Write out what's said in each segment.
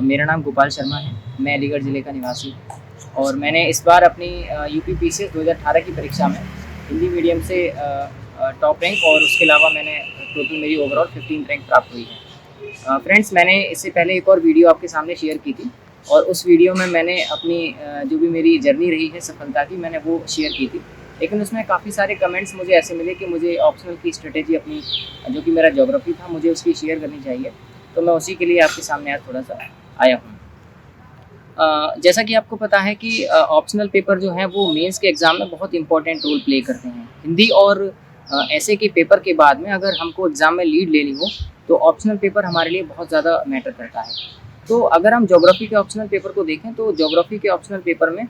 मेरा नाम गोपाल शर्मा है। मैं अलीगढ़ ज़िले का निवासी हूँ और मैंने इस बार अपनी यूपी पीसीएस 2018 की परीक्षा में हिंदी मीडियम से टॉप रैंक और उसके अलावा मैंने टोटल मेरी ओवरऑल 15 रैंक प्राप्त हुई है। फ्रेंड्स, मैंने इससे पहले एक और वीडियो आपके सामने शेयर की थी और उस वीडियो में मैंने अपनी जो भी मेरी जर्नी रही है सफलता की, मैंने वो शेयर की थी। लेकिन उसमें काफ़ी सारे कमेंट्स मुझे ऐसे मिले कि मुझे ऑप्शनल की स्ट्रेटेजी अपनी जो कि मेरा ज्योग्राफी था, मुझे उसकी शेयर करनी चाहिए। तो मैं उसी के लिए आपके सामने आज थोड़ा सा आया हूँ। जैसा कि आपको पता है कि ऑप्शनल पेपर जो हैं वो मेंस के एग्ज़ाम में बहुत इंपॉर्टेंट रोल प्ले करते हैं। हिंदी और ऐसे के पेपर के बाद में अगर हमको एग्ज़ाम में लीड लेनी हो तो ऑप्शनल पेपर हमारे लिए बहुत ज़्यादा मैटर करता है। तो अगर हम ज्योग्राफी के ऑप्शनल पेपर को देखें तो ज्योग्राफी के ऑप्शनल पेपर में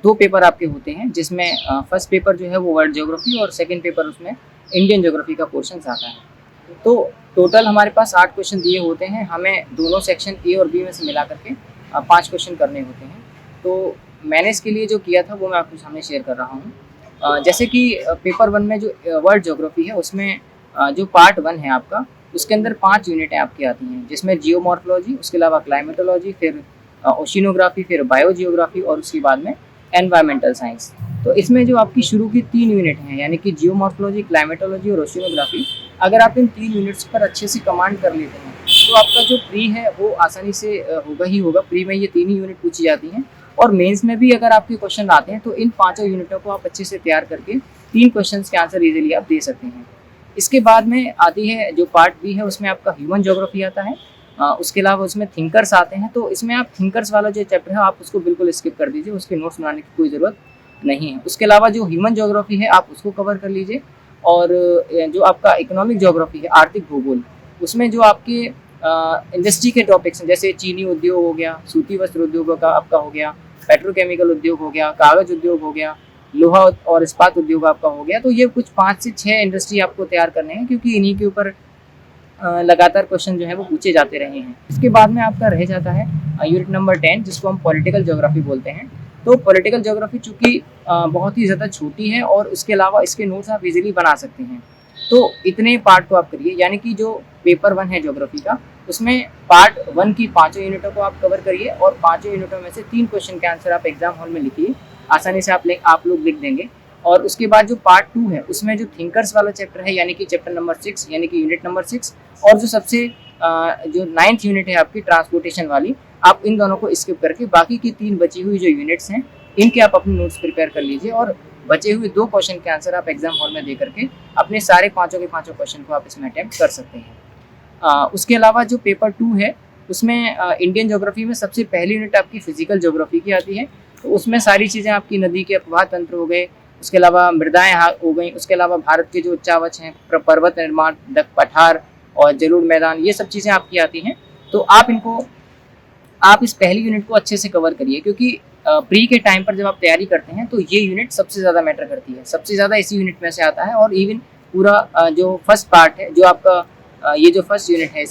2 पेपर आपके होते हैं, जिसमें फर्स्ट पेपर जो है वो वर्ल्ड ज्योग्राफी और सेकंड पेपर उसमें इंडियन ज्योग्राफी का पोर्शन आता है। तो टोटल हमारे पास 8 क्वेश्चन दिए होते हैं। हमें दोनों सेक्शन ए और बी में से मिला करके 5 क्वेश्चन करने होते हैं। तो मैंने इसके लिए जो किया था वो मैं आपके सामने शेयर कर रहा हूँ। जैसे कि पेपर 1 में जो वर्ल्ड ज्योग्राफी है उसमें जो पार्ट 1 है आपका, उसके अंदर 5 यूनिटें आपकी आती हैं, जिसमें जियोमॉर्फोलॉजी, उसके अलावा क्लाइमेटोलॉजी, फिर ओशिनोग्राफी, फिर बायोजियोग्राफी और उसके बाद में एनवायरमेंटल साइंस। तो इसमें जो आपकी शुरू की 3 यूनिट हैं, यानी कि जियोमॉर्फोलॉजी, क्लाइमेटोलॉजी और ओशिनोग्राफी, अगर आप इन 3 यूनिट्स पर अच्छे से कमांड कर लेते हैं तो आपका जो प्री है वो आसानी से होगा ही होगा। प्री में ये 3 ही यूनिट पूछी जाती हैं और मेंस में भी अगर आपके क्वेश्चन आते हैं तो इन 5 यूनिटों को आप अच्छे से तैयार करके 3 क्वेश्चन के आंसर इजीली आप दे सकते हैं। इसके बाद में आती है जो पार्ट बी है, उसमें आपका ह्यूमन ज्योग्राफी आता है। उसके अलावा उसमें थिंकर्स आते हैं। तो इसमें आप थिंकर्स वाला जो चैप्टर है आप उसको बिल्कुल स्किप कर दीजिए, उसके नोट्स बनाने की कोई ज़रूरत नहीं है। उसके अलावा जो ह्यूमन ज्योग्राफी है आप उसको कवर कर लीजिए और जो आपका इकोनॉमिक ज्योग्राफी है, आर्थिक भूगोल, उसमें जो आपके इंडस्ट्री के टॉपिक्स हैं, जैसे चीनी उद्योग हो गया, सूती वस्त्र उद्योग का आपका हो गया, पेट्रोकेमिकल उद्योग हो गया, कागज़ उद्योग हो गया, लोहा और इस्पात उद्योग आपका हो गया। तो ये कुछ 5 से 6 इंडस्ट्री आपको तैयार करने हैं, क्योंकि इन्हीं के ऊपर लगातार क्वेश्चन जो है वो पूछे जाते रहे हैं। इसके बाद में आपका रह जाता है यूनिट नंबर 10, जिसको हम पॉलिटिकल ज्योग्राफी बोलते हैं। तो पॉलिटिकल ज्योग्राफी चूँकि बहुत ही ज़्यादा छोटी है और उसके अलावा इसके नोट्स आप इजीली बना सकते हैं। तो इतने पार्ट को आप करिए, यानी कि जो पेपर 1 है ज्योग्राफी का, उसमें पार्ट 1 की 5 यूनिटों को आप कवर करिए और 5 यूनिटों में से 3 क्वेश्चन के आंसर आप एग्जाम हॉल में लिखिए। आसानी से आप लोग लिख देंगे। और उसके बाद जो पार्ट 2 है उसमें जो थिंकर्स वाला चैप्टर है, यानी कि चैप्टर नंबर 6, यानी कि यूनिट नंबर 6, और जो सबसे जो 9th यूनिट है आपकी ट्रांसपोर्टेशन वाली, आप इन दोनों को स्किप करके बाकी की 3 बची हुई जो यूनिट्स हैं इनके आप अपने नोट्स प्रिपेयर कर लीजिए और बचे हुए 2 क्वेश्चन के आंसर आप एग्जाम हॉल में दे करके अपने सारे पाँचों के पाँचों क्वेश्चन को आप इसमें अटैम्प्ट कर सकते हैं। उसके अलावा जो पेपर 2 है उसमें इंडियन ज्योग्राफी में सबसे पहली यूनिट आपकी फिजिकल ज्योग्राफी की आती है। तो उसमें सारी चीज़ें आपकी नदी के प्रवाह तंत्र हो गए, उसके अलावा मृदाएँ हो गई, उसके अलावा भारत के जो उच्चावच हैं, पर्वत निर्माण, पठार और जलोढ़ मैदान, ये सब चीज़ें आपकी आती हैं। तो आप इस पहली यूनिट को अच्छे से कवर करिए, क्योंकि प्री के टाइम पर जब आप तैयारी करते हैं तो ये यूनिट सबसे ज़्यादा मैटर करती है, सबसे ज़्यादा इसी यूनिट में से आता है। और इवन पूरा जो फर्स्ट पार्ट है, जो आपका ये जो फर्स्ट यूनिट है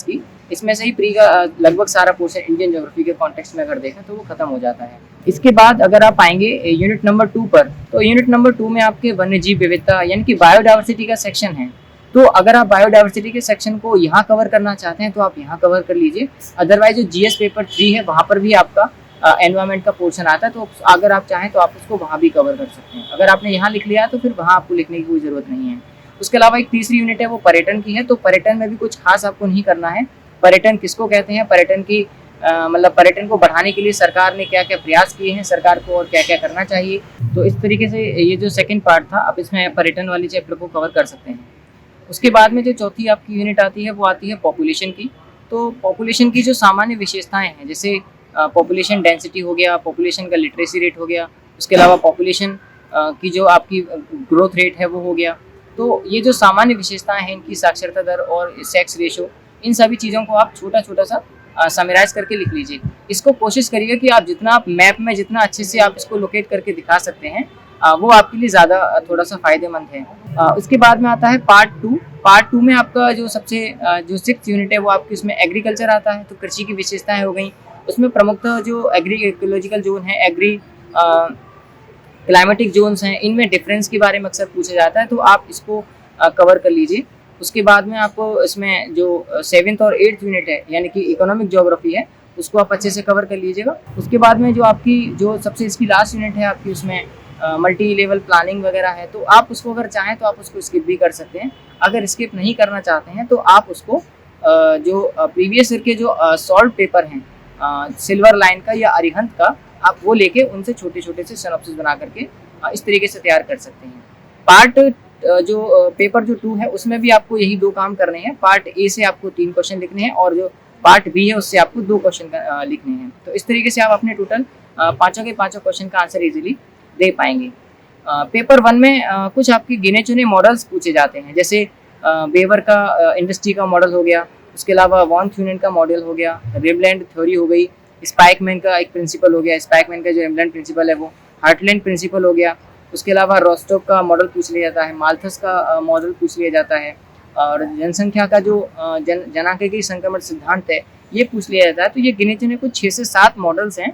इसमें से ही प्री का लगभग सारा पोर्शन इंडियन ज्योग्राफी के कॉन्टेक्स्ट में अगर देखें तो वो खत्म हो जाता है। इसके बाद अगर आप आएंगे यूनिट नंबर 2 पर, तो यूनिट नंबर 2 में आपके वन्य जीव विविधता यानी कि बायोडाइवर्सिटी का सेक्शन है। तो अगर आप बायोडाइवर्सिटी के सेक्शन को यहाँ कवर करना चाहते हैं तो आप यहाँ कवर कर लीजिए। अदरवाइज जो जीएस पेपर 3 है वहाँ पर भी आपका एनवायरमेंट का पोर्शन आता है, तो अगर आप चाहें तो आप उसको वहाँ भी कवर कर सकते हैं। अगर आपने यहाँ लिख लिया तो फिर वहाँ आपको लिखने की कोई ज़रूरत नहीं है। उसके अलावा एक तीसरी यूनिट है वो पर्यटन की है। तो पर्यटन में भी कुछ खास आपको नहीं करना है। पर्यटन किसको कहते हैं, पर्यटन की मतलब पर्यटन को बढ़ाने के लिए सरकार ने क्या क्या प्रयास किए हैं, सरकार को और क्या क्या करना चाहिए। तो इस तरीके से ये जो सेकंड पार्ट था आप इसमें पर्यटन वाली चैप्टर को कवर कर सकते हैं। उसके बाद में जो चौथी आपकी यूनिट आती है वो आती है पॉपुलेशन की। तो पॉपुलेशन की जो सामान्य विशेषताएं हैं, जैसे पॉपुलेशन डेंसिटी हो गया, पॉपुलेशन का लिटरेसी रेट हो गया, उसके अलावा पॉपुलेशन की जो आपकी ग्रोथ रेट है वो हो गया। तो ये जो सामान्य विशेषताएं हैं, इनकी साक्षरता दर और सेक्स रेशो, इन सभी चीज़ों को आप छोटा छोटा सा समराइज करके लिख लीजिए। इसको कोशिश करिएगा कि आप जितना आप मैप में जितना अच्छे से आप इसको लोकेट करके दिखा सकते हैं वो आपके लिए ज़्यादा थोड़ा सा फायदेमंद है। उसके बाद में आता है पार्ट 2। पार्ट 2 में आपका जो सबसे जो 6th यूनिट है वो आपकी उसमें एग्रीकल्चर आता है। तो कृषि की विशेषताएं हो गई। उसमें प्रमुखतः जो एग्री इकोलॉजिकल जोन है, एग्री क्लाइमेटिक जोन्स हैं, इनमें डिफरेंस के बारे में अक्सर पूछा जाता है, तो आप इसको कवर कर लीजिए। उसके बाद में आपको इसमें जो 7th और 8th यूनिट है यानी कि इकोनॉमिक ज्योग्राफी है, उसको आप अच्छे से कवर कर लीजिएगा। उसके बाद में जो आपकी जो सबसे इसकी लास्ट यूनिट है आपकी, उसमें मल्टी लेवल प्लानिंग वगैरह है, तो आप उसको अगर चाहें तो आप उसको स्किप भी कर सकते हैं। अगर स्किप नहीं करना चाहते हैं तो आप उसको जो प्रीवियस ईयर के जो सॉल्व पेपर हैं सिल्वर लाइन का या अरिहंत का, आप वो लेके उनसे छोटे छोटे से सिनॉप्सिस बना करके इस तरीके से तैयार कर सकते हैं। पार्ट जो पेपर जो 2 है उसमें भी आपको यही 2 काम करने हैं। पार्ट ए से आपको 3 क्वेश्चन लिखने हैं और जो पार्ट बी है उससे आपको 2 क्वेश्चन लिखने हैं। तो इस तरीके से आप अपने टोटल पाँचों के पाँचों क्वेश्चन का आंसर इजीली दे पाएंगे। पेपर 1 में कुछ आपके गिने चुने मॉडल्स पूछे जाते हैं, जैसे वेवर का इंडस्ट्री का मॉडल हो गया, उसके अलावा वॉन थ्यूनेन का मॉडल हो गया, रिबलैंड थ्योरी हो गई, स्पाइकमैन का एक प्रिंसिपल हो गया, स्पाइकमैन का जो रिबलैंड प्रिंसिपल है वो, हार्टलैंड प्रिंसिपल हो गया, उसके अलावा रोस्टोव का मॉडल पूछ लिया जाता है, माल्थस का मॉडल पूछ लिया जाता है, और जनसंख्या का जो जनांकीय संक्रमण सिद्धांत है ये पूछ लिया जाता है। तो ये गिने चुने कुछ 6 से 7 मॉडल्स हैं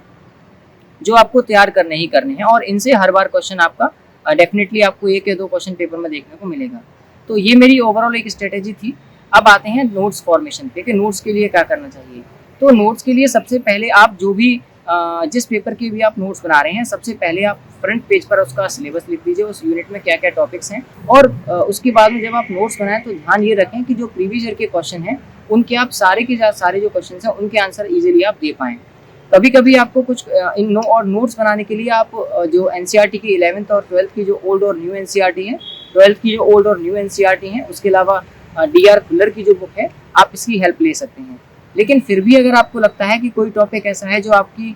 जो आपको तैयार करने ही करने हैं, और इनसे हर बार क्वेश्चन आपका डेफिनेटली आपको 1 या 2 क्वेश्चन पेपर में देखने को मिलेगा। तो ये मेरी ओवरऑल एक स्ट्रेटेजी थी। अब आते हैं नोट्स फॉर्मेशन पे कि नोट्स के लिए क्या करना चाहिए। तो नोट्स के लिए सबसे पहले आप जो भी जिस पेपर के भी आप नोट्स बना रहे हैं, सबसे पहले आप फ्रंट पेज पर उसका सिलेबस लिख दीजिए, उस यूनिट में क्या क्या टॉपिक्स हैं, और उसके बाद में जब आप नोट्स बनाएं तो ध्यान ये रखें कि जो प्रीवियस ईयर के क्वेश्चन हैं उनके आप सारे के सारे जो क्वेश्चन हैं उनके आंसर ईजिली आप दे पाएँ। कभी कभी आपको कुछ और नोट्स बनाने के लिए आप जो एनसीईआरटी की 11th और 12th की जो ओल्ड और न्यू एनसीईआरटी है, 12th की जो ओल्ड और न्यू एनसीईआरटी है, उसके अलावा डीआर खुल्लर की जो बुक है, आप इसकी हेल्प ले सकते हैं। लेकिन फिर भी अगर आपको लगता है कि कोई टॉपिक ऐसा है जो आपकी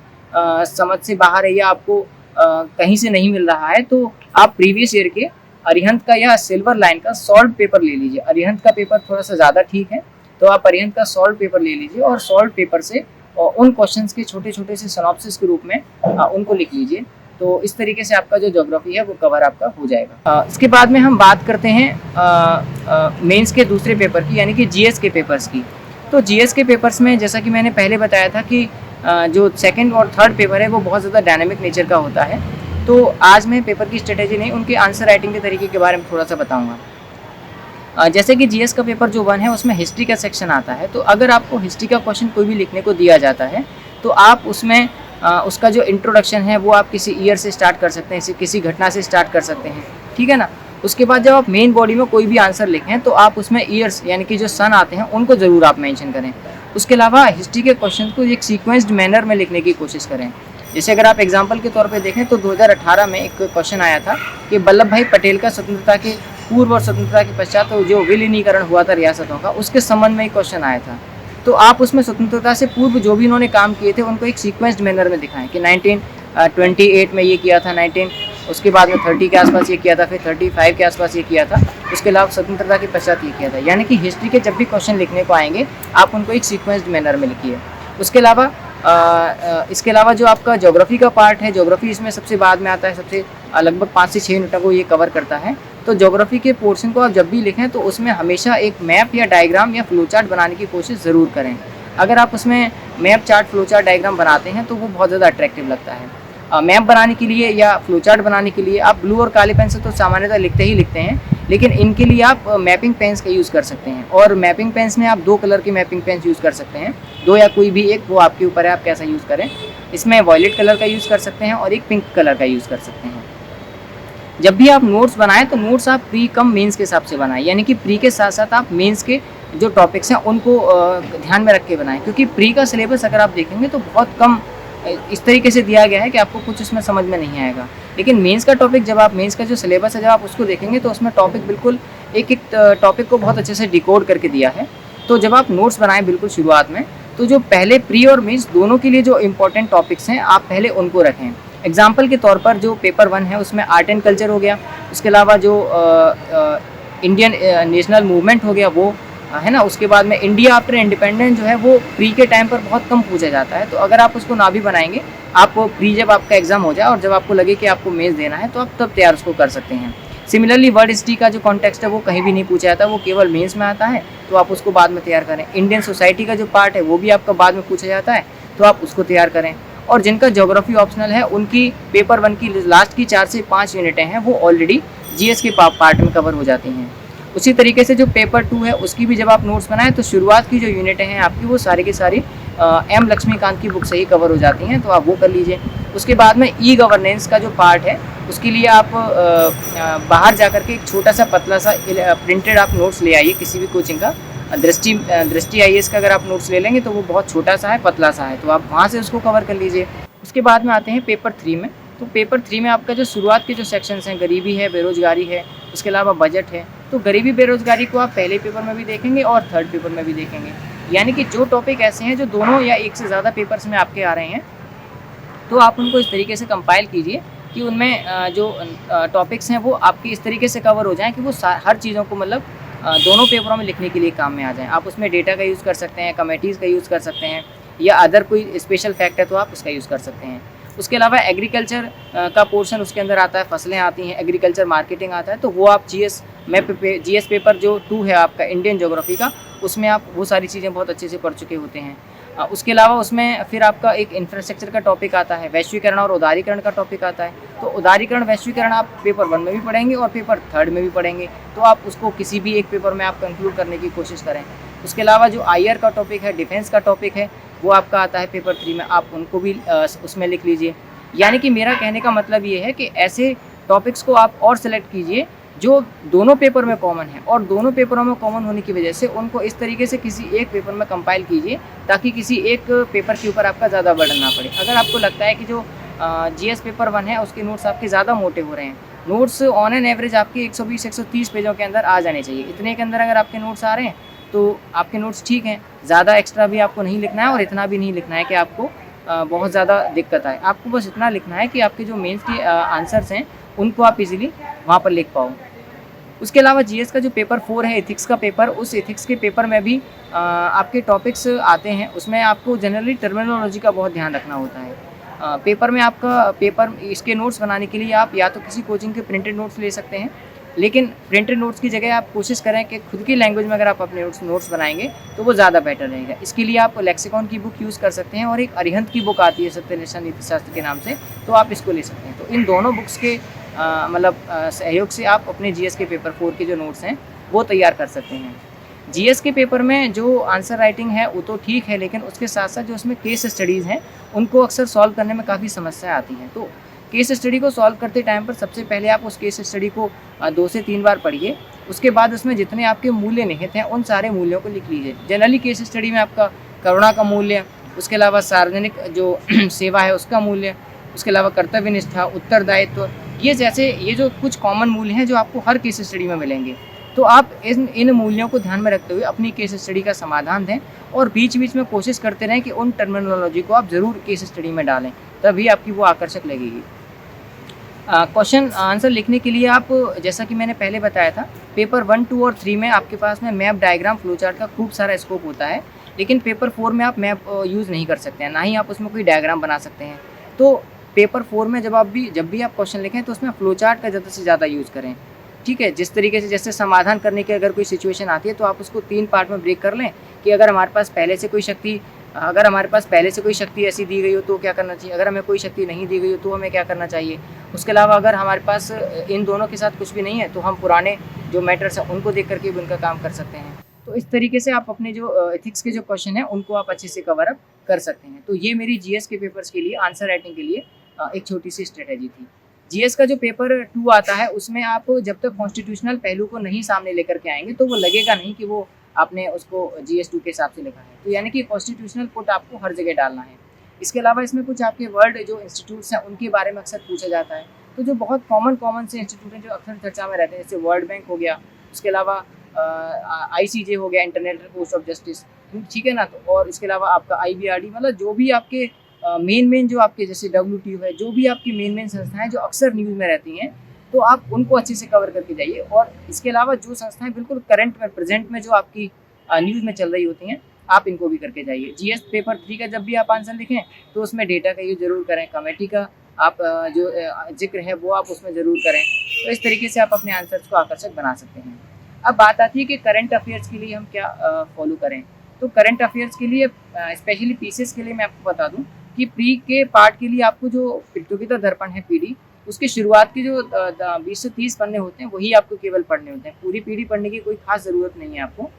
समझ से बाहर है या आपको कहीं से नहीं मिल रहा है, तो आप प्रीवियस ईयर के अरिहंत का या सिल्वर लाइन का सॉल्व पेपर ले लीजिए। अरिहंत का पेपर थोड़ा सा ज़्यादा ठीक है, तो आप अरिहंत का सॉल्व पेपर ले लीजिए और सॉल्व पेपर से उन क्वेश्चंस के छोटे छोटे से सिनॉप्सिस के रूप में उनको लिख लीजिए। तो इस तरीके से आपका जो ज्योग्राफी है वो कवर आपका हो जाएगा। इसके बाद में हम बात करते हैं मेंस के दूसरे पेपर की, यानी कि जीएस के पेपर्स की। तो जीएस के पेपर्स में जैसा कि मैंने पहले बताया था कि जो सेकंड और थर्ड पेपर है वो बहुत ज़्यादा डायनामिक नेचर का होता है। तो आज मैं पेपर की स्ट्रेटेजी नहीं, उनके आंसर राइटिंग के तरीके के बारे में थोड़ा सा बताऊँगा। जैसे कि जीएस का पेपर जो 1 है उसमें हिस्ट्री का सेक्शन आता है। तो अगर आपको हिस्ट्री का क्वेश्चन कोई भी लिखने को दिया जाता है तो आप उसमें उसका जो इंट्रोडक्शन है वो आप किसी ईयर से स्टार्ट कर सकते हैं, किसी घटना से स्टार्ट कर सकते हैं, ठीक है ना। उसके बाद जब आप मेन बॉडी में कोई भी आंसर लिखें तो आप उसमें ईयर्स यानी कि जो सन आते हैं उनको ज़रूर आप मेंशन करें। उसके अलावा हिस्ट्री के क्वेश्चन को एक सीक्वेंस्ड मैनर में लिखने की कोशिश करें। जैसे अगर आप एग्जाम्पल के तौर पे देखें तो 2018 में एक क्वेश्चन आया था कि वल्लभ भाई पटेल का स्वतंत्रता के पूर्व और स्वतंत्रता के पश्चात तो जो विलीनीकरण हुआ था रियासतों का, उसके संबंध में एक क्वेश्चन आया था। तो आप उसमें स्वतंत्रता से पूर्व जो भी इन्होंने काम किए थे उनको एक सीक्वेंस्ड मैनर में दिखाएं कि 1928 में ये किया था, उसके बाद में 30 के आसपास ये किया था, फिर 35 के आसपास ये किया था, उसके अलावा स्वतंत्रता के पश्चात ये किया था। यानी कि हिस्ट्री के जब भी क्वेश्चन लिखने को आएंगे आप उनको एक सीक्वेंस्ड मैनर में लिखिए। उसके अलावा इसके अलावा जो आपका ज्योग्राफी का पार्ट है, ज्योग्राफी इसमें सबसे बाद में आता है, सबसे लगभग 5 से 6 यूनिटों को ये कवर करता है। तो ज्योग्राफी के पोर्शन को आप जब भी लिखें तो उसमें हमेशा एक मैप या डायग्राम या फ्लो चार्ट बनाने की कोशिश ज़रूर करें। अगर आप उसमें map chart flow chart diagram बनाते हैं तो वो बहुत ज़्यादा अट्रैक्टिव लगता है। मैप बनाने के लिए या फ्लो चार्ट बनाने के लिए आप ब्लू और काले पेन से तो सामान्यतः लिखते ही लिखते हैं, लेकिन इनके लिए आप मैपिंग पेन्स का यूज़ कर सकते हैं। और मैपिंग पेन्स में आप 2 कलर के मैपिंग पेन्स यूज़ कर सकते हैं, 2 या कोई भी एक, वो आपके ऊपर है आप कैसा यूज़ करें। इसमें वॉयलेट कलर का यूज़ कर सकते हैं और एक पिंक कलर का यूज़ कर सकते हैं। जब भी आप नोट्स बनाएं तो नोट्स आप प्री कम मेंस के हिसाब से बनाएं, यानी कि प्री के साथ साथ आप मेंस के जो टॉपिक्स हैं उनको ध्यान में रख के बनाएं, क्योंकि प्री का सिलेबस अगर आप देखेंगे तो बहुत कम इस तरीके से दिया गया है कि आपको कुछ उसमें समझ में नहीं आएगा। लेकिन मेंस का टॉपिक जब आप मेंस का जो सिलेबस है जब आप उसको देखेंगे तो उसमें टॉपिक बिल्कुल एक एक टॉपिक को बहुत अच्छे से डिकोड करके दिया है। तो जब आप नोट्स बनाएं बिल्कुल शुरुआत में, तो जो पहले प्री और मेंस दोनों के लिए जो इंपॉर्टेंट टॉपिक्स हैं आप पहले उनको रखें। एग्जाम्पल के तौर पर जो पेपर 1 है उसमें आर्ट एंड कल्चर हो गया, उसके अलावा जो इंडियन नेशनल मूवमेंट हो गया वो है ना, उसके बाद में इंडिया आफ्टर इंडिपेंडेंस जो है वो प्री के टाइम पर बहुत कम पूछा जाता है। तो अगर आप उसको ना भी बनाएंगे, आप प्री जब आपका एग्जाम हो जाए और जब आपको लगे कि आपको मेंस देना है तो आप तब तैयार उसको कर सकते हैं। सिमिलरली वर्ड हिस्ट्री का जो कॉन्टेक्स्ट है वो कहीं भी नहीं पूछा जाता, वो केवल मेंस में आता है, तो आप उसको बाद में तैयार करें। इंडियन सोसाइटी का जो पार्ट है वो भी आपका बाद में पूछा जाता है, तो आप उसको तैयार करें। और जिनका ज्योग्राफी ऑप्शनल है उनकी पेपर 1 की लास्ट की 4 से 5 यूनिटें हैं वो ऑलरेडी जीएस के पार्ट में कवर हो जाती हैं। उसी तरीके से जो पेपर 2 है उसकी भी जब आप नोट्स बनाएं तो शुरुआत की जो यूनिटें हैं आपकी वो सारी की सारी एम लक्ष्मीकांत की बुक से ही कवर हो जाती हैं, तो आप वो कर लीजिए। उसके बाद में ई गवर्नेंस का जो पार्ट है उसके लिए आप बाहर जा कर के एक छोटा सा पतला सा प्रिंटेड आप नोट्स ले आइए किसी भी कोचिंग का। दृष्टि आईएएस का अगर आप नोट्स ले लेंगे तो वो बहुत छोटा सा है, पतला सा है, तो आप वहाँ से उसको कवर कर लीजिए। उसके बाद में आते हैं पेपर 3 में। तो पेपर 3 में आपका जो शुरुआत के जो सेक्शंस हैं, गरीबी है, बेरोजगारी है, उसके अलावा बजट है। तो गरीबी बेरोजगारी को आप पहले पेपर में भी देखेंगे और थर्ड पेपर में भी देखेंगे। यानी कि जो टॉपिक ऐसे हैं जो दोनों या एक से ज़्यादा पेपर्स में आपके आ रहे हैं, तो आप उनको इस तरीके से कंपाइल कीजिए कि उनमें जो टॉपिक्स हैं वो आपकी इस तरीके से कवर हो जाएँ कि वो हर चीज़ों को मतलब दोनों पेपरों में लिखने के लिए काम में आ जाएँ। आप उसमें डेटा का यूज़ कर सकते हैं, कमेटीज़ का यूज़ कर सकते हैं, या अदर कोई स्पेशल फैक्ट है तो आप उसका यूज़ कर सकते हैं। उसके अलावा एग्रीकल्चर का पोर्शन उसके अंदर आता है, फसलें आती हैं, एग्रीकल्चर मार्केटिंग आता है, तो वो आप जीएस पेपर जो 2 है आपका इंडियन ज्योग्राफी का, उसमें आप वो सारी चीज़ें बहुत अच्छे से पढ़ चुके होते हैं। उसके अलावा उसमें फिर आपका एक इंफ्रास्ट्रक्चर का टॉपिक आता है, वैश्वीकरण और उदारीकरण का टॉपिक आता है। तो उदारीकरण वैश्वीकरण आप पेपर 1 में भी पढ़ेंगे और पेपर 3 में भी पढ़ेंगे, तो आप उसको किसी भी एक पेपर में आप कंक्लूड करने की कोशिश करें। उसके अलावा जो आईआर का टॉपिक है, डिफेंस का टॉपिक है, वो आपका आता है पेपर 3 में, आप उनको भी उसमें लिख लीजिए। यानी कि मेरा कहने का मतलब ये है कि ऐसे टॉपिक्स को आप और सेलेक्ट कीजिए जो दोनों पेपर में कॉमन है, और दोनों पेपरों में कॉमन होने की वजह से उनको इस तरीके से किसी एक पेपर में कंपाइल कीजिए ताकि किसी एक पेपर के ऊपर आपका ज़्यादा बर्डन ना पड़े। अगर आपको लगता है कि जो जीएस पेपर 1 है उसके नोट्स आपके ज़्यादा मोटे हो रहे हैं, नोट्स ऑन एन एवरेज आपके 120-130 पेजों के अंदर आ जाने चाहिए, इतने के अंदर अगर आपके नोट्स आ रहे हैं तो आपके नोट्स ठीक हैं, ज़्यादा एक्स्ट्रा भी आपको नहीं लिखना है और इतना भी नहीं लिखना है कि आपको बहुत ज़्यादा दिक्कत आए। आपको बस इतना लिखना है कि आपके जो मेंस के आंसर्स हैं उनको आप इजीली वहाँ पर लिख पाओ। उसके अलावा जीएस का जो पेपर 4 है, एथिक्स का पेपर, उस एथिक्स के पेपर में भी आपके टॉपिक्स आते हैं। उसमें आपको जनरली टर्मिनोलॉजी का बहुत ध्यान रखना होता है। पेपर में आपका इसके नोट्स बनाने के लिए आप या तो किसी कोचिंग के प्रिंटेड नोट्स ले सकते हैं, लेकिन प्रिंटेड नोट्स की जगह आप कोशिश करें कि खुद की लैंग्वेज में अगर आप अपने नोट्स बनाएंगे तो वो ज़्यादा बेटर रहेगा। इसके लिए आप लेक्सिकॉन की बुक यूज़ कर सकते हैं, और एक अरिहंत की बुक आती है सत्यनिष्ठा नीतिशास्त्र के नाम से, तो आप इसको ले सकते हैं। तो इन दोनों बुक्स के सहयोग से आप अपने जीएस के पेपर 4 के जो नोट्स हैं वो तैयार कर सकते हैं। जीएस के पेपर में जो आंसर राइटिंग है वो तो ठीक है, लेकिन उसके साथ साथ जो उसमें केस स्टडीज़ हैं उनको अक्सर सॉल्व करने में काफ़ी समस्या आती है। तो केस स्टडी को सॉल्व करते टाइम पर सबसे पहले आप उस केस स्टडी को 2 से 3 बार पढ़िए। उसके बाद उसमें जितने आपके मूल्य निहित हैं उन सारे मूल्यों को लिख लीजिए। जनरली केस स्टडी में आपका करुणा का मूल्य, उसके अलावा सार्वजनिक जो सेवा है उसका मूल्य, उसके अलावा कर्तव्य निष्ठा, उत्तरदायित्व, ये जो कुछ कॉमन मूल्य हैं जो आपको हर केस स्टडी में मिलेंगे। तो आप इन मूल्यों को ध्यान में रखते हुए अपनी केस स्टडी का समाधान दें, और बीच बीच में कोशिश करते रहें कि उन टर्मिनोलॉजी को आप ज़रूर केस स्टडी में डालें, तभी आपकी वो आकर्षक लगेगी। क्वेश्चन आंसर लिखने के लिए आप, जैसा कि मैंने पहले बताया था, पेपर 1, 2 और 3 में आपके पास में मैप, डायग्राम, फ्लो चार्ट का खूब सारा स्कोप होता है, लेकिन पेपर 4 में आप मैप यूज़ नहीं कर सकते हैं, ना ही आप उसमें कोई डायग्राम बना सकते हैं। तो पेपर 4 में जब भी आप क्वेश्चन लिखें तो उसमें फ्लो चार्ट का ज़्यादा से ज़्यादा यूज़ करें। ठीक है, जिस तरीके से जैसे समाधान करने की अगर कोई सिचुएशन आती है तो आप उसको 3 पार्ट में ब्रेक कर लें कि अगर हमारे पास पहले से कोई शक्ति ऐसी दी गई हो तो क्या करना चाहिए, अगर हमें कोई शक्ति नहीं दी गई हो तो हमें क्या करना चाहिए। उसके अलावा अगर हमारे पास इन दोनों के साथ कुछ भी नहीं है तो हम पुराने जो मैटर्स हैं उनको देख करके भी उनका काम कर सकते हैं। तो इस तरीके से आप अपने जो एथिक्स के जो क्वेश्चन हैं उनको आप अच्छे से कवर अप कर सकते हैं। तो ये मेरी जीएस के पेपर्स के लिए आंसर राइटिंग के लिए एक छोटी सी स्ट्रेटेजी थी। जीएस का जो पेपर 2 आता है उसमें आप जब तक कॉन्स्टिट्यूशनल पहलू को नहीं सामने लेकर के आएंगे तो वो लगेगा नहीं कि वो आपने उसको जीएस 2 के हिसाब से लिखा है। तो यानी कि कॉन्स्टिट्यूशनल पुट आपको हर जगह डालना है। इसके अलावा इसमें कुछ आपके वर्ल्ड जो इंस्टीट्यूट्स हैं उनके बारे में अक्सर पूछा जाता है। तो जो बहुत कॉमन से इंस्टीट्यूट हैं जो अक्सर चर्चा में रहते हैं, जैसे वर्ल्ड बैंक हो गया, उसके अलावा आईसीजे हो गया, इंटरनेशनल कोर्ट ऑफ जस्टिस, ठीक है ना। तो और इसके अलावा आपका आईबीआरडी, मतलब जो भी आपके मेन जो आपके जैसे WTO है, जो भी आपकी मेन संस्थाएं जो अक्सर न्यूज़ में रहती हैं, तो आप उनको अच्छे से कवर करके जाइए। और इसके अलावा जो संस्थाएं बिल्कुल करंट में, प्रेजेंट में जो आपकी न्यूज़ में चल रही होती हैं, आप इनको भी करके जाइए। जीएस पेपर 3 का जब भी आप आंसर लिखें तो उसमें डेटा का यूज जरूर करें, कमेटी का आप जो जिक्र है वो आप उसमें ज़रूर करें। तो इस तरीके से आप अपने आंसर्स को आकर्षक बना सकते हैं। अब बात आती है कि करंट अफेयर्स के लिए हम क्या फॉलो करें। तो करंट अफेयर्स के लिए स्पेशली पीसीएस के लिए मैं आपको बता दूं कि प्री के पार्ट के लिए आपको जो प्रतियोगिता दर्पण है पीडी, उसके शुरुआत के जो 20 से 30 पन्ने होते हैं वही आपको केवल पढ़ने होते हैं। पूरी पीडी पढ़ने की कोई खास ज़रूरत नहीं है आपको।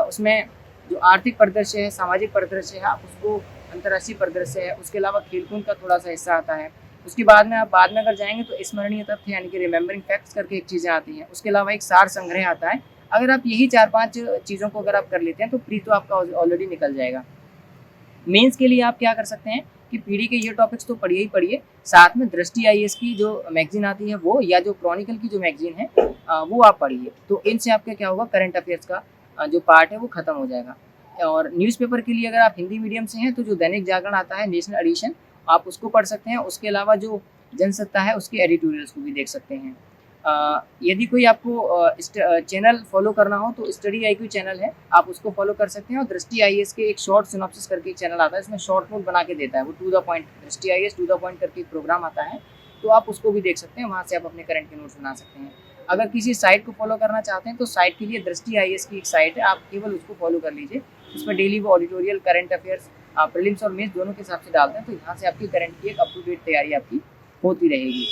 उसमें जो आर्थिक परिदृश्य है, सामाजिक परिदृश्य है, आप उसको अंतर्राष्ट्रीय परिदृश्य है, उसके अलावा खेलकूद का थोड़ा सा हिस्सा आता है। उसके बाद में आप बाद में अगर जाएंगे तो स्मरणीय तथ्य यानी कि रिमेंबरिंग फैक्ट्स करके एक चीज़ें आती हैं। उसके अलावा एक सार संग्रह आता है। अगर आप यही 4-5 चीज़ों को अगर आप कर लेते हैं तो प्री तो आपका ऑलरेडी निकल जाएगा। मेंस के लिए आप क्या कर सकते हैं कि पीडी के ये टॉपिक्स तो पढ़िए ही पढ़िए, साथ में दृष्टि आईएएस की जो मैगजीन आती है वो, या जो क्रॉनिकल की जो मैगजीन है वो आप पढ़िए। तो इनसे आपका क्या होगा, करंट अफेयर्स का जो पार्ट है वो खत्म हो जाएगा। और न्यूज़पेपर के लिए अगर आप हिंदी मीडियम से हैं तो जो दैनिक जागरण आता है नेशनल एडिशन, आप उसको पढ़ सकते हैं। उसके अलावा जो जनसत्ता है उसके एडिटोरियल्स को भी देख सकते हैं। यदि कोई आपको चैनल फॉलो करना हो तो स्टडी आईक्यू चैनल है, आप उसको फॉलो कर सकते हैं। और दृष्टि आईएएस के एक शॉर्ट सिनॉप्सिस करके एक चैनल आता है, इसमें शॉर्ट नोट बना के देता है, वो टू द पॉइंट, दृष्टि आईएएस टू द पॉइंट करके एक प्रोग्राम आता है, तो आप उसको भी देख सकते हैं। वहाँ से आप अपने करंट के नोट्स बना सकते हैं। अगर किसी साइट को फॉलो करना चाहते हैं तो साइट के लिए दृष्टि आईएएस की एक साइट है, आप केवल उसको फॉलो कर लीजिए। उसमें डेली वो ऑडिटोरियल, करंट अफेयर्स, प्रीलिम्स और मेंस दोनों के हिसाब से डालते हैं, तो यहाँ से आपकी करंट की एक अप टू डेट तैयारी आपकी होती रहेगी।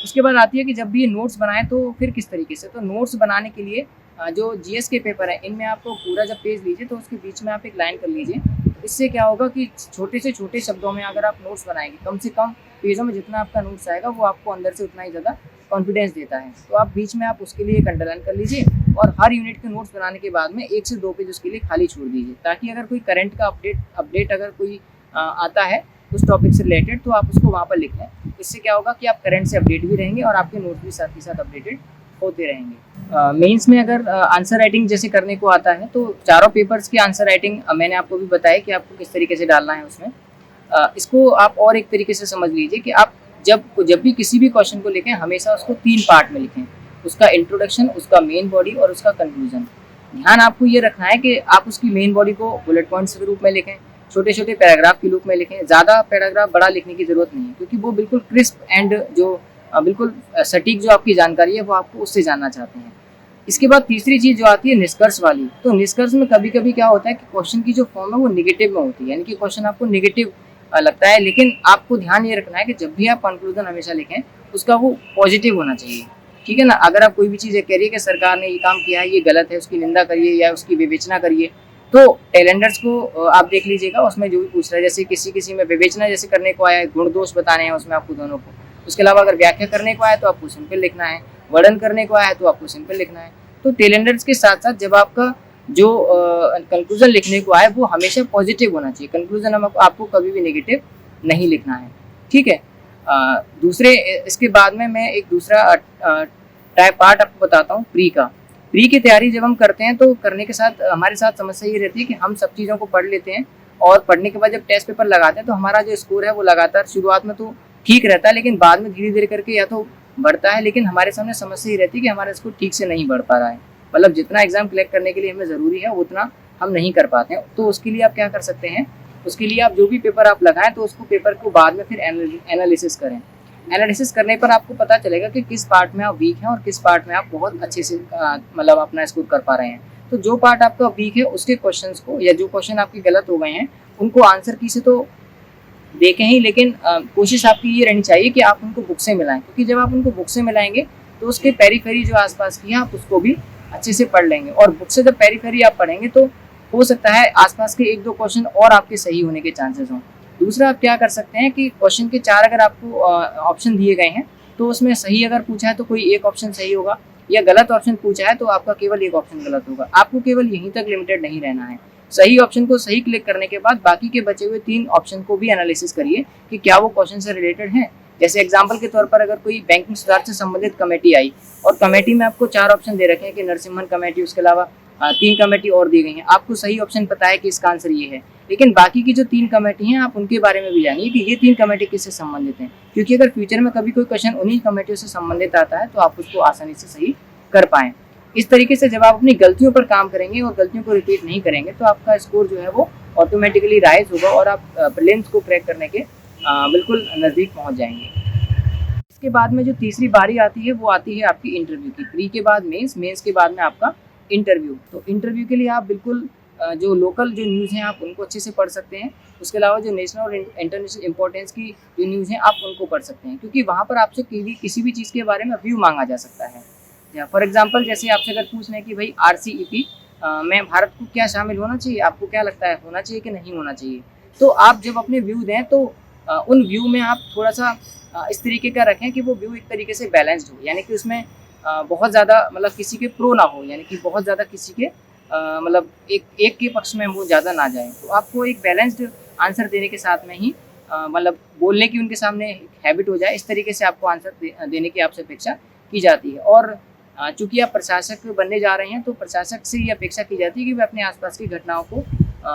उसके बाद आती है कि जब भी ये नोट्स बनाएं तो फिर किस तरीके से। तो नोट्स बनाने के लिए जो जीएस के पेपर हैं इनमें आपको पूरा जब पेज लीजिए तो उसके बीच में आप एक लाइन कर लीजिए। तो इससे क्या होगा कि छोटे से छोटे शब्दों में अगर आप नोट्स बनाएंगे, कम से कम पेजों में जितना आपका नोट्स आएगा वो आपको अंदर से उतना ही ज़्यादा कॉन्फिडेंस देता है। तो आप बीच में आप उसके लिए एक अंडरलाइन कर लीजिए और हर यूनिट के नोट्स बनाने के बाद में 1 से 2 पेज उसके लिए खाली छोड़ दीजिए, ताकि अगर कोई करंट का अपडेट अगर कोई आता है उस टॉपिक से रिलेटेड तो आप उसको वहाँ पर लिख लें। इससे क्या होगा कि आप करंट से अपडेट भी रहेंगे और आपके नोट्स भी साथ ही साथ अपडेटेड होते रहेंगे। मेंस में अगर आंसर राइटिंग जैसे करने को आता है तो चारों पेपर्स की आंसर राइटिंग मैंने आपको भी बताया कि आपको किस तरीके से डालना है उसमें। इसको आप और एक तरीके से समझ लीजिए कि आप जब भी किसी भी क्वेश्चन को लिखें हमेशा उसको 3 पार्ट में लिखें, उसका इंट्रोडक्शन, उसका मेन बॉडी और उसका कंक्लूजन। ध्यान आपको ये रखना है कि आप उसकी मेन बॉडी को बुलेट पॉइंट्स के रूप में लिखें, छोटे छोटे पैराग्राफ के रूप में लिखें। ज़्यादा पैराग्राफ बड़ा लिखने की ज़रूरत नहीं है, क्योंकि वो बिल्कुल क्रिस्प एंड जो बिल्कुल सटीक जो आपकी जानकारी है वो आपको उससे जानना चाहते हैं। इसके बाद तीसरी चीज़ जो आती है निष्कर्ष वाली। तो निष्कर्ष में कभी कभी क्या होता है कि क्वेश्चन की जो फॉर्म है वो निगेटिव में होती है, यानी कि क्वेश्चन आपको निगेटिव लगता है, लेकिन आपको ध्यान ये रखना है कि जब भी आप कंक्लूजन हमेशा लिखें उसका वो पॉजिटिव होना चाहिए, ठीक है ना। अगर आप कोई भी चीज़ कह रही है कि सरकार ने ये काम किया है, ये गलत है, उसकी निंदा करिए या उसकी विवेचना करिए, तो कैलेंडर्स को आप देख लीजिएगा, उसमें जो भी पूछ रहा है, जैसे किसी में विवेचना जैसे करने को आया है, गुण दोष बताने हैं उसमें आपको दोनों को। उसके अलावा अगर व्याख्या करने को आया तो आपको सिंपल लिखना है, वर्णन करने को आया तो आपको सिंपल लिखना है। तो कैलेंडर्स के साथ साथ जब आपका जो कंक्लूजन लिखने को आए वो हमेशा पॉजिटिव होना चाहिए। कंक्लूजन आपको कभी भी नेगेटिव नहीं लिखना है, ठीक है। दूसरे इसके बाद में मैं एक दूसरा टाइप पार्ट आपको बताता हूँ, प्री की तैयारी जब हम करते हैं तो करने के साथ हमारे साथ समस्या ये रहती है कि हम सब चीज़ों को पढ़ लेते हैं और पढ़ने के बाद जब टेस्ट पेपर लगाते हैं तो हमारा जो स्कोर है वो लगातार शुरुआत में तो ठीक रहता है, लेकिन बाद में धीरे धीरे करके या तो बढ़ता है, लेकिन हमारे सामने समस्या ये रहती है कि हमारा स्कोर ठीक से नहीं बढ़ पा रहा है। मतलब जितना एग्जाम क्लियर करने के लिए हमें ज़रूरी है उतना हम नहीं कर पाते हैं। तो उसके लिए आप क्या कर सकते हैं, उसके लिए आप जो भी पेपर आप लगाएं तो उसको पेपर को बाद में फिर एनालिसिस करें। एनालिसिस करने पर आपको पता चलेगा कि किस पार्ट में आप वीक हैं और किस पार्ट में आप बहुत अच्छे से मतलब अपना स्कोर कर पा रहे हैं। तो जो पार्ट आपका वीक है उसके क्वेश्चंस को, या जो क्वेश्चन आपके गलत हो गए हैं उनको आंसर की से तो देखें ही, लेकिन कोशिश आपकी ये रहनी चाहिए कि आप उनको बुक से मिलाएं, क्योंकि जब आप उनको बुक से मिलाएंगे तो उसके पेरीफेरी जो आसपास की है आप उसको भी अच्छे से पढ़ लेंगे। और बुक से जब पेरीफेरी आप पढ़ेंगे तो हो सकता है आसपास के 1-2 क्वेश्चन और आपके सही होने के चांसेस हों। दूसरा आप क्या कर सकते हैं कि क्वेश्चन के 4 अगर आपको ऑप्शन दिए गए हैं तो उसमें सही अगर पूछा है तो कोई एक ऑप्शन सही होगा, या गलत ऑप्शन पूछा है तो आपका केवल एक ऑप्शन गलत होगा। आपको केवल यहीं तक लिमिटेड नहीं रहना है। सही ऑप्शन को सही क्लिक करने के बाद बाकी के बचे हुए 3 ऑप्शन को भी एनालिसिस करिए कि क्या वो क्वेश्चन से रिलेटेड हैं। जैसे एग्जाम्पल के तौर पर अगर कोई बैंकिंग सुधार से संबंधित कमेटी आई और कमेटी में आपको 4 ऑप्शन दे रखे हैं कि नरसिम्हन कमेटी, उसके अलावा 3 कमेटी और दी गई हैं, आपको सही ऑप्शन पता है कि इसका आंसर ये है, लेकिन बाकी की जो 3 कमेटी हैं आप उनके बारे में भी जानिए कि ये 3 कमेटी किससे संबंधित हैं, क्योंकि अगर फ्यूचर में कभी कोई क्वेश्चन उन्हीं कमेटियों से संबंधित आता है तो आप उसको आसानी से सही कर पाएँ। इस तरीके से जब आप अपनी गलतियों पर काम करेंगे और गलतियों को रिपीट नहीं करेंगे तो आपका स्कोर जो है वो ऑटोमेटिकली राइज होगा और आप प्रीलिम्स को क्रैक करने के बिल्कुल नज़दीक पहुँच जाएंगे। इसके बाद में जो तीसरी बारी आती है वो आती है आपकी इंटरव्यू की। प्री के बाद मेंस के बाद में आपका इंटरव्यू। तो इंटरव्यू के लिए आप बिल्कुल जो लोकल जो न्यूज़ हैं आप उनको अच्छे से पढ़ सकते हैं। उसके अलावा जो नेशनल और इंटरनेशनल इंपॉर्टेंस की जो न्यूज़ हैं आप उनको पढ़ सकते हैं, क्योंकि वहाँ पर आपसे किसी भी चीज़ के बारे में व्यू मांगा जा सकता है। फॉर एग्जांपल जैसे आपसे अगर पूछ रहे हैं कि भाई RCEP मैं भारत को क्या शामिल होना चाहिए, आपको क्या लगता है होना चाहिए कि नहीं होना चाहिए? तो आप जब अपने व्यू दें तो उन व्यू में आप थोड़ा-सा इस तरीके का रखें कि वो व्यू एक तरीके से बैलेंस्ड हो, यानी कि उसमें बहुत ज़्यादा मतलब किसी के प्रो ना हो, यानी कि बहुत ज़्यादा किसी के मतलब एक एक के पक्ष में वो ज़्यादा ना जाएँ। तो आपको एक बैलेंस्ड आंसर देने के साथ में ही मतलब बोलने की उनके सामने हैबिट हो जाए, इस तरीके से आपको आंसर देने की आपसे अपेक्षा की जाती है। और चूँकि आप प्रशासक बनने जा रहे हैं, तो प्रशासक से ये अपेक्षा की जाती है कि वे अपने आसपास की घटनाओं को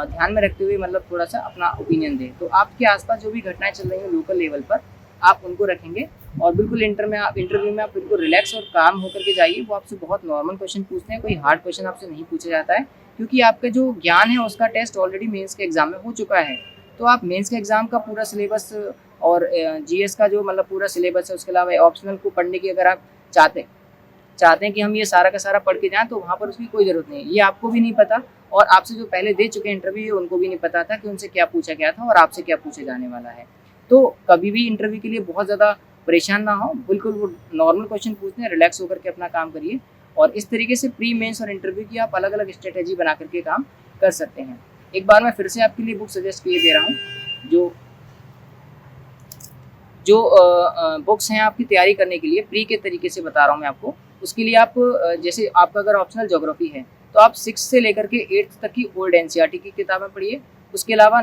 ध्यान में रखते हुए मतलब थोड़ा-सा अपना ओपिनियन दें। तो आपके आसपास जो भी घटनाएँ चल रही हैं लोकल लेवल पर, आप उनको रखेंगे और बिल्कुल इंटरव्यू में आप बिल्कुल रिलैक्स और काम होकर के जाइए। वो आपसे बहुत नॉर्मल क्वेश्चन पूछते हैं, कोई हार्ड क्वेश्चन आपसे नहीं पूछा जाता है, क्योंकि आपका जो ज्ञान है उसका टेस्ट ऑलरेडी मेंस के एग्ज़ाम में हो चुका है। तो आप मेंस के एग्ज़ाम का पूरा सिलेबस और जीएस का जो मतलब पूरा सिलेबस है, उसके अलावा ऑप्शनल को पढ़ने की अगर आप चाहते हैं कि हम ये सारा का सारा पढ़ के जाएँ, तो वहाँ पर उसकी कोई ज़रूरत नहीं है। ये आपको भी नहीं पता और आपसे जो पहले दे चुके हैं इंटरव्यू, उनको भी नहीं पता था कि उनसे क्या पूछा गया था और आपसे क्या पूछा जाने वाला है। तो कभी भी इंटरव्यू के लिए बहुत ज़्यादा परेशान ना हो, बिल्कुल वो नॉर्मल क्वेश्चन पूछते हैं, रिलैक्स होकर के अपना काम करिए और इस तरीके से प्री मेंस और इंटरव्यू की आप अलग-अलग स्ट्रैटेजी बना कर के काम कर सकते हैं। एक बार मैं फिर से आपके लिए बुक सजेस्ट किए दे रहा हूँ, जो जो बुक्स हैं आपकी तैयारी करने के लिए प्री के तरीके से बता रहा हूँ मैं आपको। उसके लिए आप जैसे आपका अगर ऑप्शनल ज्योग्राफी है, तो आप 6 से लेकर के 8th तक की ओल्ड एनसीईआरटी की किताबें पढ़िए। उसके अलावा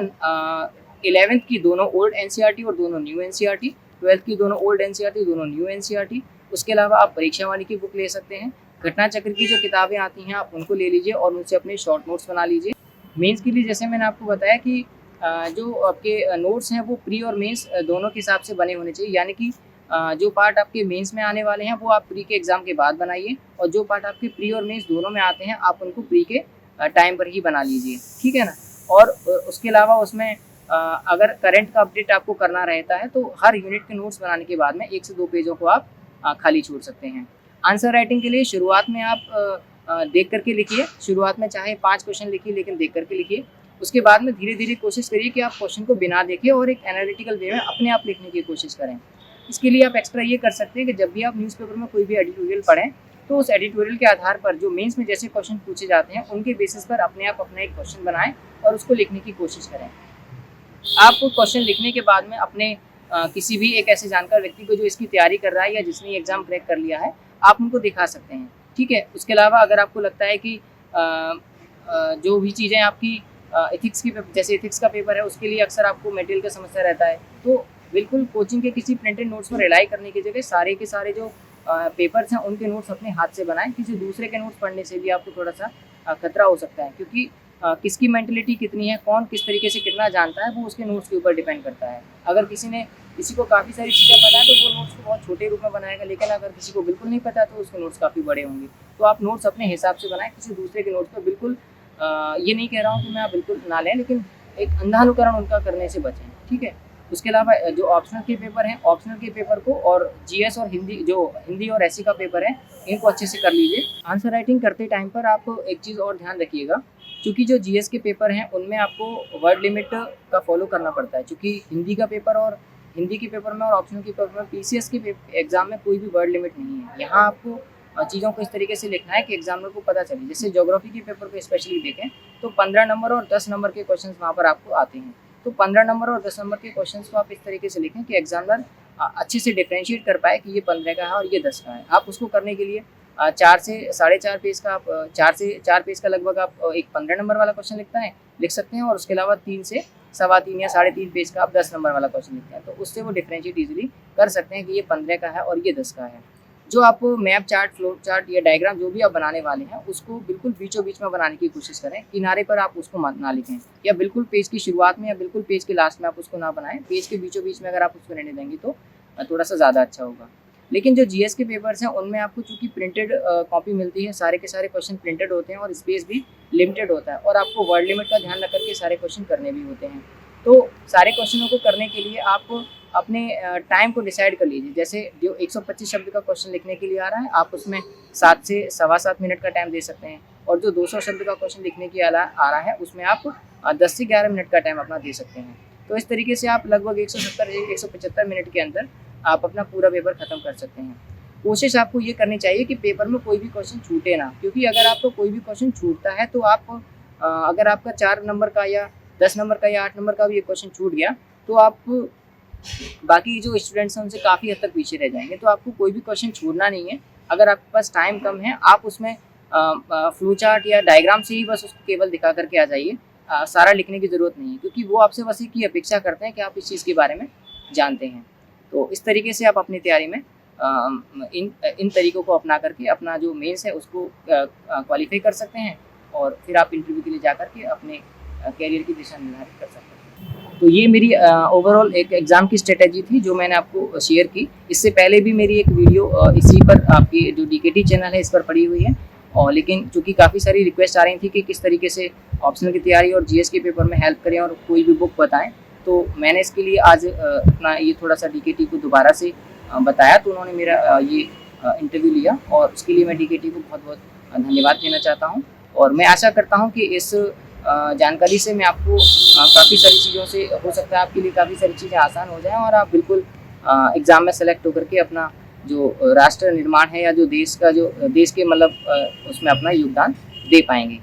11th की दोनों ओल्ड एनसीईआरटी और दोनों न्यू एनसीईआरटी, 12th की दोनों ओल्ड एनसीईआरटी, दोनों न्यू एनसीईआरटी। उसके अलावा आप परीक्षा वाली की बुक ले सकते हैं। घटना चक्र की जो किताबें आती हैं, आप उनको ले लीजिए और उनसे अपने शॉर्ट नोट्स बना लीजिए। मेंस के लिए जैसे मैंने आपको बताया कि जो आपके नोट्स हैं वो प्री और मेंस दोनों के हिसाब से बने होने चाहिए, यानी कि जो पार्ट आपके मेंस में आने वाले हैं वो आप प्री के एग्ज़ाम के बाद बनाइए और जो पार्ट आपके प्री और मेंस दोनों में आते हैं आप उनको प्री के टाइम पर ही बना लीजिए, ठीक है ना? और उसके अलावा उसमें अगर करंट का अपडेट आपको करना रहता है तो हर यूनिट के नोट्स बनाने के बाद में 1 से 2 पेजों को आप खाली छोड़ सकते हैं। आंसर राइटिंग के लिए शुरुआत में आप देख कर के लिखिए, शुरुआत में चाहे 5 क्वेश्चन लिखिए लेकिन देख कर के लिखिए। उसके बाद में धीरे-धीरे कोशिश करिए कि आप क्वेश्चन को बिना देखे और एक एनालिटिकल वे में अपने आप लिखने की कोशिश करें। इसके लिए आप एक्स्ट्रा ये कर सकते हैं कि जब भी आप न्यूज़पेपर में कोई भी एडिटोरियल पढ़ें, तो उस एडिटोरियल के आधार पर जो मेंस में जैसे क्वेश्चन पूछे जाते हैं, उनके बेसिस पर अपने आप अपना एक क्वेश्चन बनाएँ और उसको लिखने की कोशिश करें। आप क्वेश्चन लिखने के बाद में अपने किसी भी एक ऐसे जानकार व्यक्ति को जो इसकी तैयारी कर रहा है या जिसने एग्ज़ाम क्रैक कर लिया है, आप उनको दिखा सकते हैं, ठीक है? उसके अलावा अगर आपको लगता है कि जो भी चीज़ें आपकी एथिक्स की जैसे एथिक्स का पेपर है उसके लिए अक्सर आपको मटेरियल का समस्या रहता है, तो बिल्कुल कोचिंग के किसी प्रिंटेड नोट्स पर रिलाई करने की जगह सारे के सारे जो पेपर्स हैं उनके नोट्स अपने हाथ से बनाएं। किसी दूसरे के नोट्स पढ़ने से भी आपको थोड़ा सा खतरा हो सकता है, क्योंकि किसकी मेंटलिटी कितनी है, कौन किस तरीके से कितना जानता है, वो उसके नोट्स के ऊपर डिपेंड करता है। अगर किसी को काफ़ी सारी चीज़ें पता है तो वो नोट्स को बहुत छोटे रूप में बनाएगा, लेकिन अगर किसी को बिल्कुल नहीं पता तो उसके नोट्स काफ़ी बड़े होंगे। तो आप नोट्स अपने हिसाब से बनाएं, किसी दूसरे के नोट्स पर बिल्कुल ये नहीं कह रहा हूँ कि मैं आप बिल्कुल ना लें, लेकिन एक अंधानुकरण उनका करने से बचें, ठीक है? उसके अलावा जो ऑप्शनल के पेपर हैं, ऑप्शनल के पेपर को और जीएस और हिंदी और एससी का पेपर है, इनको अच्छे से कर लीजिए। आंसर राइटिंग करते टाइम पर आप एक चीज़ और ध्यान रखिएगा, चूँकि जो जीएस के पेपर हैं उनमें आपको वर्ड लिमिट का फॉलो करना पड़ता है, चूँकि हिंदी के पेपर में और ऑप्शनल के पेपर में पीसीएस के एग्ज़ाम में कोई भी वर्ड लिमिट नहीं है। यहाँ आपको चीज़ों को इस तरीके से लिखना है कि एग्जामिनर को पता चले। जैसे ज्योग्राफी के पेपर को स्पेशली देखें तो 15 नंबर और 10 नंबर के क्वेश्चंस वहाँ पर आपको आते हैं। तो 15 नंबर और 10 नंबर के क्वेश्चंस को आप इस तरीके से लिखें कि एग्जामिनर अच्छे से डिफरेंशिएट कर पाए कि ये 15 का है और ये 10 का है। आप उसको करने के लिए 4 से 4.5 पेज का आप 4 से 4 पेज का लगभग आप एक 15 नंबर वाला क्वेश्चन लिख सकते हैं और उसके अलावा 3 से 3.25 या 3.5 पेज का आप 10 नंबर वाला क्वेश्चन लिखते हैं। तो उससे वो डिफरेंशिएट ईजिली कर सकते हैं कि ये 15 का है और ये 10 का है। जो आप मैप चार्ट, फ्लो चार्ट या डायग्राम जो भी आप बनाने वाले हैं उसको बिल्कुल बीचों बीच में बनाने की कोशिश करें, किनारे पर आप उसको मत ना लिखें या बिल्कुल पेज की शुरुआत में या बिल्कुल पेज के लास्ट में आप उसको ना बनाएं। पेज के बीचों बीच में अगर आप उसको रहने देंगे तो थोड़ा सा ज़्यादा अच्छा होगा। लेकिन जो जीएस के पेपर्स हैं उनमें आपको चूँकि प्रिंटेड कॉपी मिलती है, सारे के सारे क्वेश्चन प्रिंटेड होते हैं और स्पेस भी लिमिटेड होता है और आपको वर्ड लिमिट का ध्यान रख करके सारे क्वेश्चन करने भी होते हैं। तो सारे क्वेश्चनों को करने के लिए आप अपने टाइम को डिसाइड कर लीजिए। जैसे जो 125 शब्द का क्वेश्चन लिखने के लिए आ रहा है, आप उसमें 7 से 7.25 मिनट का टाइम दे सकते हैं और जो 200 शब्द का क्वेश्चन लिखने के आ रहा है उसमें आप 10 से 11 मिनट का टाइम अपना दे सकते हैं। तो इस तरीके से आप लगभग 170 से 175 मिनट के अंदर आप अपना पूरा पेपर ख़त्म कर सकते हैं। कोशिश आपको ये करनी चाहिए कि पेपर में कोई भी क्वेश्चन छूटे ना, क्योंकि अगर आपको कोई भी क्वेश्चन छूटता है तो आप अगर आपका 4 नंबर का या 10 नंबर का या 8 नंबर का भी एक क्वेश्चन छूट गया तो आप बाकी जो स्टूडेंट्स हैं उनसे काफ़ी हद तक पीछे रह जाएंगे। तो आपको कोई भी क्वेश्चन छोड़ना नहीं है। अगर आपके पास टाइम कम है, आप उसमें फ्लो चार्ट या डायग्राम से ही बस उसको केवल दिखा करके आ जाइए। सारा लिखने की ज़रूरत नहीं है, क्योंकि वो आपसे बस एक ही अपेक्षा करते हैं कि आप इस चीज़ के बारे में जानते हैं। तो इस तरीके से आप अपनी तैयारी में इन तरीकों को अपना करके अपना जो मेंस है उसको क्वालिफाई कर सकते हैं, और फिर आप इंटरव्यू के लिए जा करके अपने कैरियर की दिशा निर्धारित कर सकते हैं। तो ये मेरी ओवरऑल एक एग्ज़ाम की स्ट्रेटेजी थी जो मैंने आपको शेयर की। इससे पहले भी मेरी एक वीडियो इसी पर आपकी जो डीकेटी चैनल है इस पर पड़ी हुई है, और लेकिन चूँकि काफ़ी सारी रिक्वेस्ट आ रही थी कि किस तरीके से ऑप्शनल की तैयारी और जीएस के पेपर में हेल्प करें और कोई भी बुक बताएं, तो मैंने इसके लिए आज अपना ये थोड़ा सा डीकेटी को दोबारा से बताया, तो उन्होंने मेरा ये इंटरव्यू लिया, और उसके लिए मैं डीकेटी को बहुत बहुत धन्यवाद देना चाहता हूँ। और मैं आशा करता हूँ कि इस जानकारी से मैं आपको काफ़ी सारी चीज़ों से हो सकता है आपके लिए काफ़ी सारी चीज़ें आसान हो जाएं, और आप बिल्कुल एग्ज़ाम में सेलेक्ट होकर के अपना जो राष्ट्र निर्माण है या जो देश के मतलब उसमें अपना योगदान दे पाएंगे।